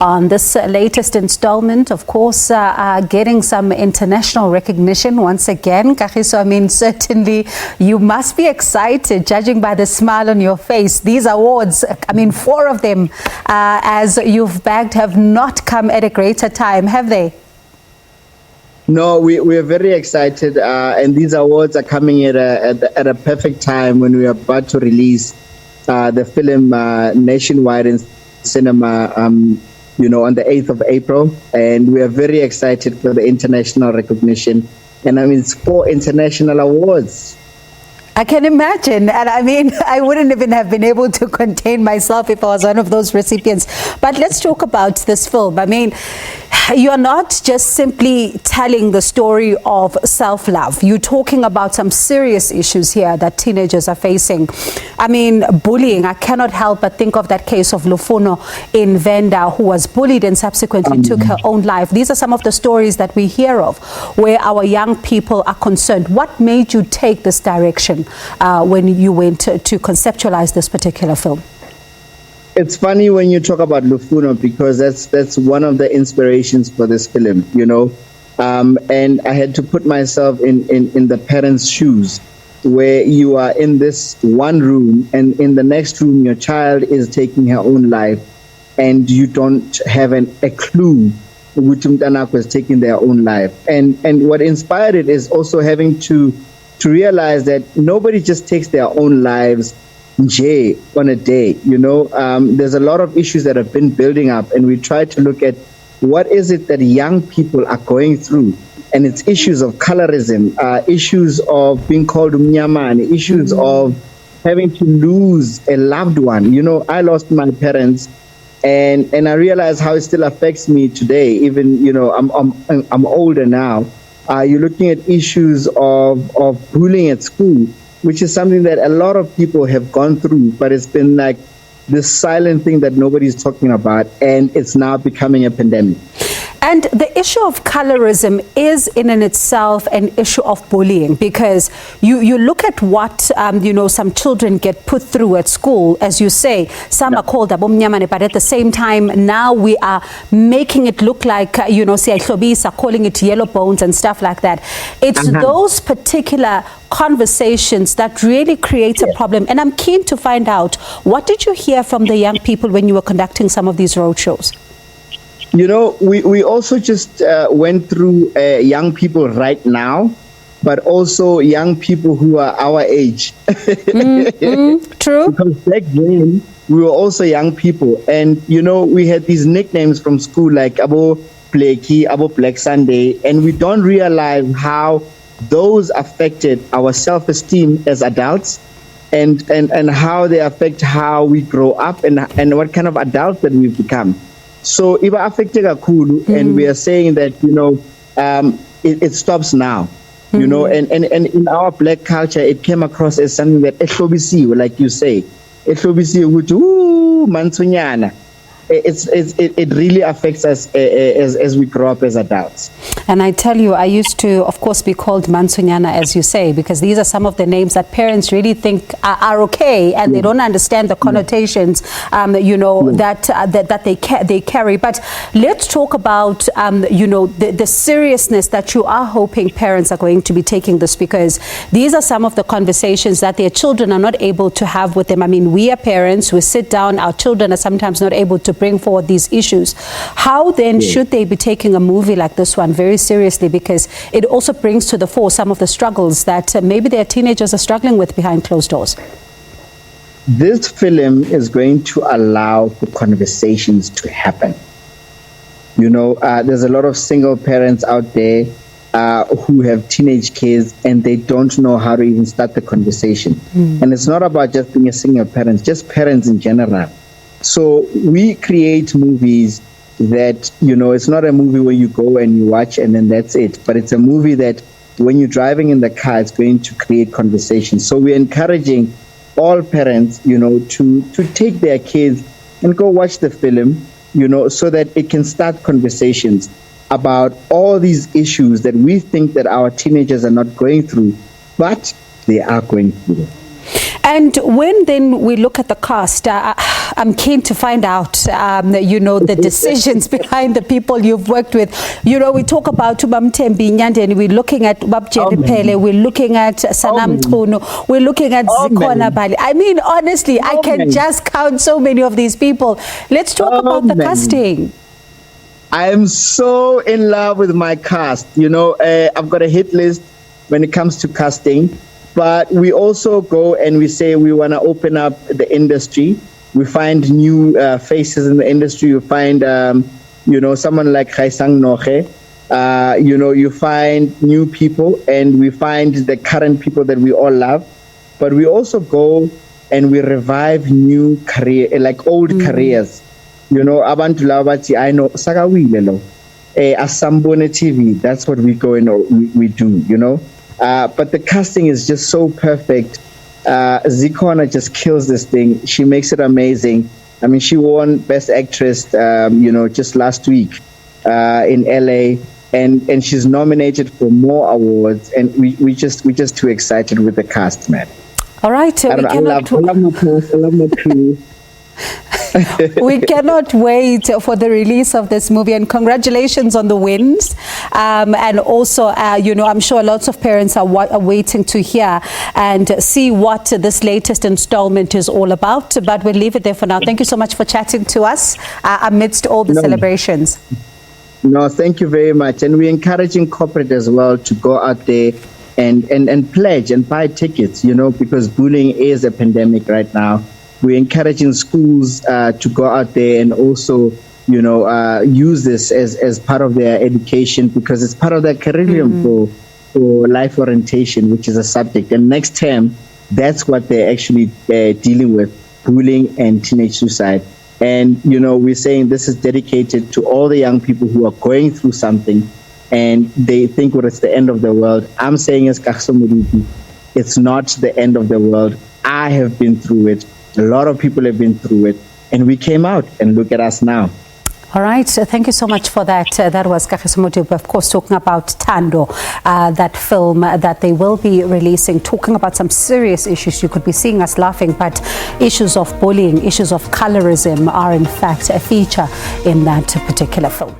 On this latest installment, of course, getting some international recognition once again. Kagiso, I mean, certainly you must be excited, judging by the smile on your face. These awards, I mean, 4 of them, as you've bagged, have not come at a greater time, have they? No, we are very excited, and these awards are coming at a perfect time when we are about to release the film nationwide in cinema. On the 8th of April, and we are very excited for the international recognition. And I mean, it's 4 international awards. I can imagine, and I mean, I wouldn't even have been able to contain myself if I was one of those recipients. But let's talk about this film. I mean, you're not just simply telling the story of self-love. You're talking about some serious issues here that teenagers are facing. I mean, bullying. I cannot help but think of that case of Lufuno in Venda, who was bullied and subsequently took her own life. These are some of the stories that we hear of where our young people are concerned. What made you take this direction when you went to conceptualize this particular film? It's funny when you talk about Lufuno, because that's one of the inspirations for this film, and I had to put myself in the parents' shoes, where you are in this one room and in the next room your child is taking her own life, and you don't have a clue which Mtanak was taking their own life. And what inspired it is also having to realize that nobody just takes their own lives on a day. There's a lot of issues that have been building up, and we try to look at what is it that young people are going through. And it's issues of colorism, issues of being called umnyaman, issues of having to lose a loved one. I lost my parents, and I realize how it still affects me today. Even I'm older now. You're looking at issues of bullying at school, which is something that a lot of people have gone through, but it's been like this silent thing that nobody's talking about, and it's now becoming a pandemic. And the issue of colorism is in itself an issue of bullying, because you look at what some children get put through at school. As you say, some are called abomnyamane, but at the same time now we are making it look like are calling it yellow bones and stuff like that. It's those particular conversations that really create a problem. And I'm keen to find out, what did you hear from the young people when you were conducting some of these roadshows? We also just went through young people right now, but also young people who are our age. True. Because back then, we were also young people. And, we had these nicknames from school like Abo Blakey, Abo Black Sunday, and we don't realize how those affected our self-esteem as adults, and how they affect how we grow up and what kind of adults that we've become. So if affected Akulu, and we are saying that it stops now, and in our black culture it came across as something that SABC, like you say, SABC would mansunyana. It really affects us as we grow up as adults. And I tell you, I used to, of course, be called Mansunyana, as you say, because these are some of the names that parents really think are okay, and they don't understand the connotations, that they carry. But let's talk about, the seriousness that you are hoping parents are going to be taking this, because these are some of the conversations that their children are not able to have with them. I mean, we are parents, we sit down, our children are sometimes not able to bring forward these issues. How then should they be taking a movie like this one very seriously, because it also brings to the fore some of the struggles that maybe their teenagers are struggling with behind closed doors? This film is going to allow for conversations to happen. There's a lot of single parents out there who have teenage kids, and they don't know how to even start the conversation. And it's not about just being a single parent, just parents in general. So we create movies that, it's not a movie where you go and you watch and then that's it. But it's a movie that when you're driving in the car, it's going to create conversation. So we're encouraging all parents, to take their kids and go watch the film, so that it can start conversations about all these issues that we think that our teenagers are not going through, but they are going through. And when then we look at the cast, I I'm keen to find out, the decisions behind the people you've worked with. We talk about Ubam Thembi Nyandeni, we're looking at Ubab Jerry Pele, we're looking at Sanam Tunu, we're looking at Zikona Bali. I mean, honestly, I can just count so many of these people. Let's talk about the casting. I am so in love with my cast. I've got a hit list when it comes to casting. But we also go and we say we want to open up the industry. We find new faces in the industry. You find, someone like Khaisang Noche. You find new people, and we find the current people that we all love. But we also go and we revive new career, like old careers. Abantu Lavati, I know Sagawilelo, Asambone TV. That's what we go and we do. But the casting is just so perfect. Zikona just kills this thing. She makes it amazing. I mean, she won Best Actress, just last week in LA, and she's nominated for more awards. And we're just too excited with the cast, man. All right, I love my cast. I love my crew. We cannot wait for the release of this movie, and congratulations on the wins. And also, I'm sure lots of parents are waiting to hear and see what this latest installment is all about. But we'll leave it there for now. Thank you so much for chatting to us amidst all the celebrations. No, thank you very much. And we're encouraging corporate as well to go out there and pledge and buy tickets, because bullying is a pandemic right now. We're encouraging schools to go out there and also, use this as part of their education, because it's part of their curriculum for life orientation, which is a subject. And next term, that's what they're actually dealing with, bullying and teenage suicide. And, we're saying this is dedicated to all the young people who are going through something and they think, well, it's the end of the world. I'm saying as Kagiso Modupe, it's not the end of the world. I have been through it. A lot of people have been through it, and we came out, and look at us now. All right, thank you so much for that. That was Kagiso Modupe, of course, talking about Thando, that film that they will be releasing, talking about some serious issues. You could be seeing us laughing, but issues of bullying, issues of colorism are in fact a feature in that particular film.